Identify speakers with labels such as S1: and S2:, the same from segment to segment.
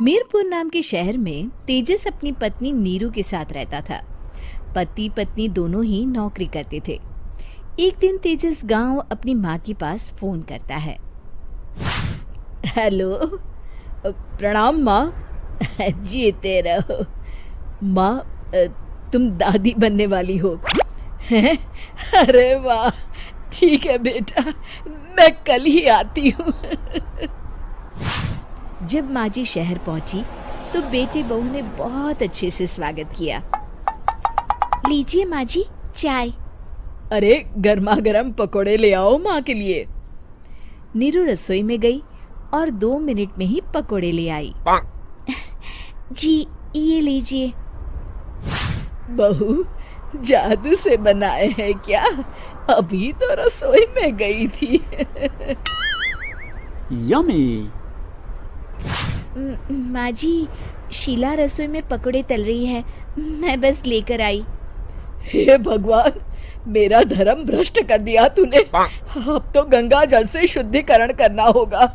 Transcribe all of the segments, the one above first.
S1: मीरपुर नाम के शहर में तेजस अपनी पत्नी नीरू के साथ रहता था। पति पत्नी दोनों ही नौकरी करते थे। एक दिन तेजस गांव अपनी माँ के पास फोन करता है। हेलो, प्रणाम माँ। जीते रहो माँ, तुम दादी बनने वाली हो हैं? अरे वाह, ठीक है बेटा, मैं कल ही आती हूँ। जब माँ जी शहर पहुंची तो बेटे बहू ने बहुत अच्छे से स्वागत किया। लीजिए माँ जी चाय। अरे गर्मा गर्म पकोड़े ले आओ माँ के लिए। नीरू रसोई में गई और 2 मिनट में ही पकोड़े ले आई। जी ये लीजिए। बहू जादू से बनाए हैं क्या? अभी तो रसोई में गई थी।
S2: यम्मी।
S1: माँ जी, शीला रसोई में पकोड़े तल रही है, मैं बस लेकर आई। हे भगवान, मेरा धर्म भ्रष्ट कर दिया तूने। अब तो गंगा जल से शुद्धिकरण करना होगा।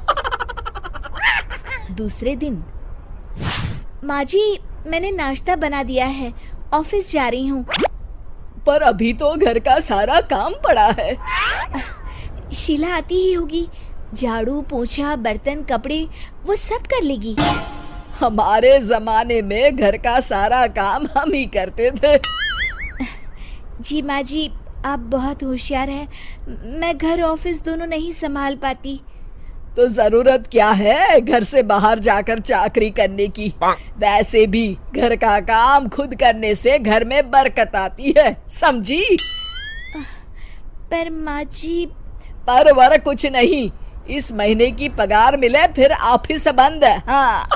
S1: दूसरे दिन, माँ जी मैंने नाश्ता बना दिया है, ऑफिस जा रही हूँ। पर अभी तो घर का सारा काम पड़ा है। शीला आती ही होगी, झाड़ू पोछा बर्तन कपड़े वो सब कर लेगी। हमारे जमाने में घर का सारा काम हम ही करते थे। जी माँ जी, आप बहुत होशियार हैं, मैं घर ऑफिस दोनों नहीं संभाल पाती। तो जरूरत क्या है घर से बाहर जाकर चाकरी करने की? वैसे भी घर का काम खुद करने से घर में बरकत आती है, समझी? पर माँ जी। पर वर कुछ नहीं, इस महीने की पगार मिले फिर ऑफिस बंद है। हाँ।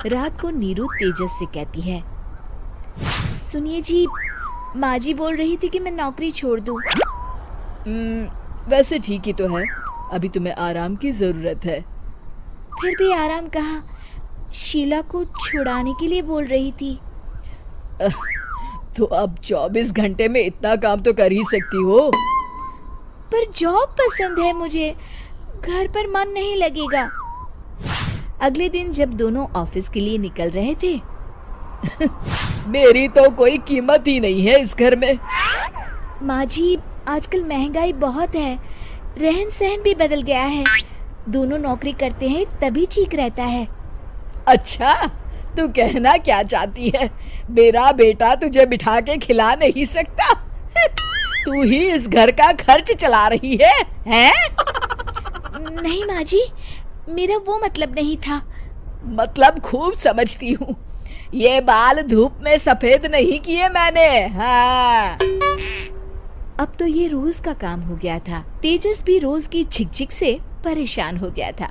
S1: रात को नीरू तेजस से कहती है, सुनिए जी, माँ जी बोल रही थी कि मैं नौकरी छोड़ दूं। वैसे ठीक ही तो है, अभी तुम्हें आराम की जरूरत है। फिर भी आराम कहाँ, शीला को छुड़ाने के लिए बोल रही थी। तो अब 24 घंटे में इतना काम तो कर ही सकती हो। पर जॉब पसंद है मुझे, घर पर मन नहीं लगेगा। अगले दिन जब दोनों ऑफिस के लिए निकल रहे थे, मेरी तो कोई कीमत ही नहीं है इस घर में। माँ जी, आजकल महंगाई बहुत है, रहन सहन भी बदल गया है, दोनों नौकरी करते हैं तभी ठीक रहता है। अच्छा, तू कहना क्या चाहती है? मेरा बेटा तुझे बिठा के खिला नहीं सकता? तू ही इस घर का खर्च चला रही है, हैं? नहीं माँ जी, मेरा वो मतलब नहीं था। मतलब खूब समझती हूँ, ये बाल धूप में सफेद नहीं किए मैंने। हाँ। अब तो ये रोज का काम हो गया था। तेजस भी रोज की झिकझिक से परेशान हो गया था।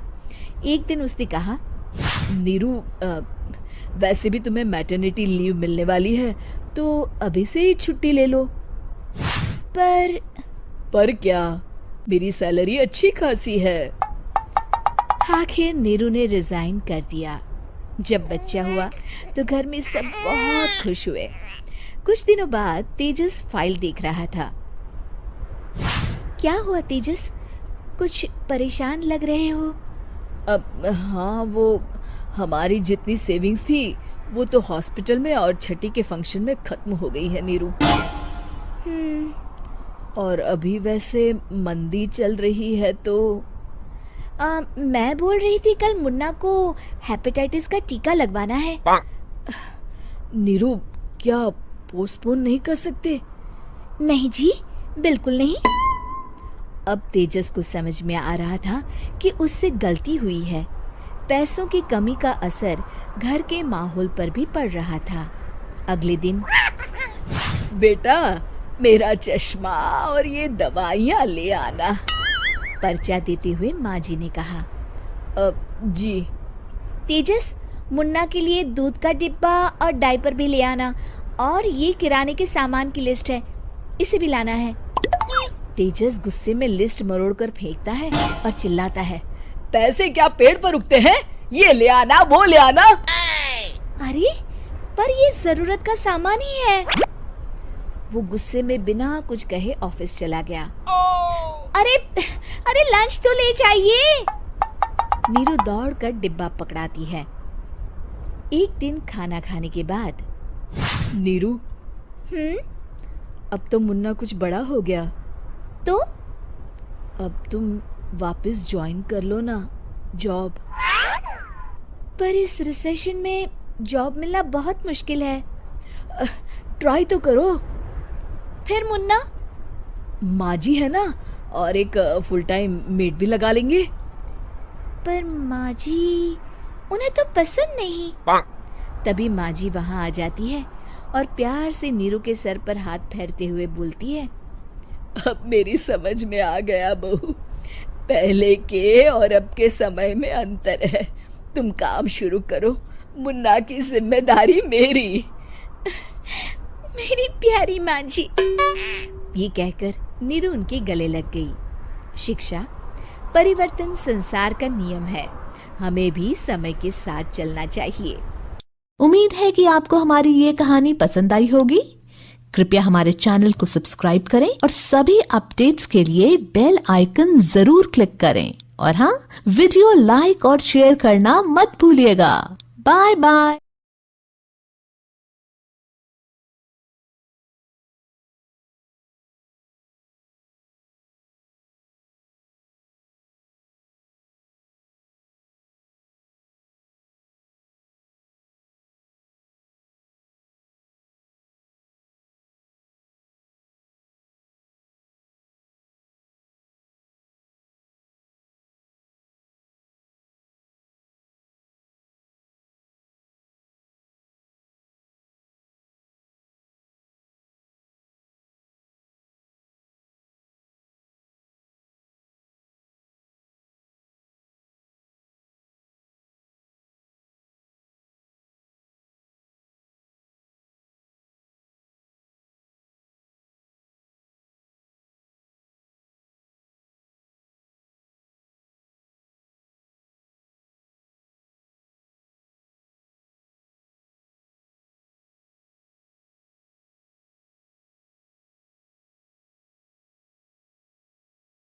S1: एक दिन उसने कहा, नीरू, वैसे भी तुम्हें मैटरनिटी लीव मिलने वाली है, तो अभी से ही छुट्टी ले लो। पर क्या, मेरी सैलरी अच्छी खासी है। आखिर नीरू ने रिजाइन कर दिया। जब बच्चा हुआ तो घर में सब बहुत खुश हुए। कुछ दिनों बाद तेजस फाइल देख रहा था। क्या हुआ तेजस, कुछ परेशान लग रहे हो? अब हाँ, वो हमारी जितनी सेविंग्स थी वो तो हॉस्पिटल में और छठी के फंक्शन में खत्म हो गई है नीरू। और अभी वैसे मंदी चल रही है तो मैं बोल रही थी कल मुन्ना को हेपेटाइटिस का टीका लगवाना है। नीरू, क्या पोस्टपोन नहीं कर सकते? नहीं जी, बिल्कुल नहीं। अब तेजस को समझ में आ रहा था कि उससे गलती हुई है। पैसों की कमी का असर घर के माहौल पर भी पड़ रहा था। अगले दिन, बेटा मेरा चश्मा और ये दवाइयाँ ले आना, पर्चा देते हुए माँ जी ने कहा। जी। तेजस, मुन्ना के लिए दूध का डिब्बा और डायपर भी ले आना, और ये किराने के सामान की लिस्ट है, इसे भी लाना है। तेजस गुस्से में लिस्ट मरोड़कर फेंकता है और चिल्लाता है, पैसे क्या पेड़ पर उगते हैं? ये ले आना, वो ले आना। अरे पर ये जरूरत का सामान ही है। वो गुस्से में बिना कुछ कहे ऑफिस चला गया। अरे अरे लंच तो ले जाइए। नीरू दौड़कर डिब्बा पकड़ाती है। एक दिन खाना खाने के बाद, नीरू, अब तो मुन्ना कुछ बड़ा हो गया, तो अब तुम वापस ज्वाइन कर लो ना जॉब। पर इस रिसेशन में जॉब मिलना बहुत मुश्किल है। ट्राई तो करो। फिर मुन्ना, माँ जी है ना, और एक फुल टाइम मेड भी लगा लेंगे। पर माँ जी, उन्हें तो पसंद नहीं। तभी माँ जी वहाँ आ जाती है और प्यार से नीरू के सर पर हाथ फेरते हुए बोलती है, अब मेरी समझ में आ गया बहू, पहले के और अब के समय में अंतर है। तुम काम शुरू करो, मुन्ना की जिम्मेदारी मेरी। मेरी प्यारी माँ जी, ये कहकर नीरू उनके गले लग गई। शिक्षा, परिवर्तन संसार का नियम है, हमें भी समय के साथ चलना चाहिए।
S2: उम्मीद है कि आपको हमारी ये कहानी पसंद आई होगी। कृपया हमारे चैनल को सब्सक्राइब करें और सभी अपडेट्स के लिए बेल आइकन जरूर क्लिक करें। और हाँ, वीडियो लाइक और शेयर करना मत भूलिएगा। Bye bye.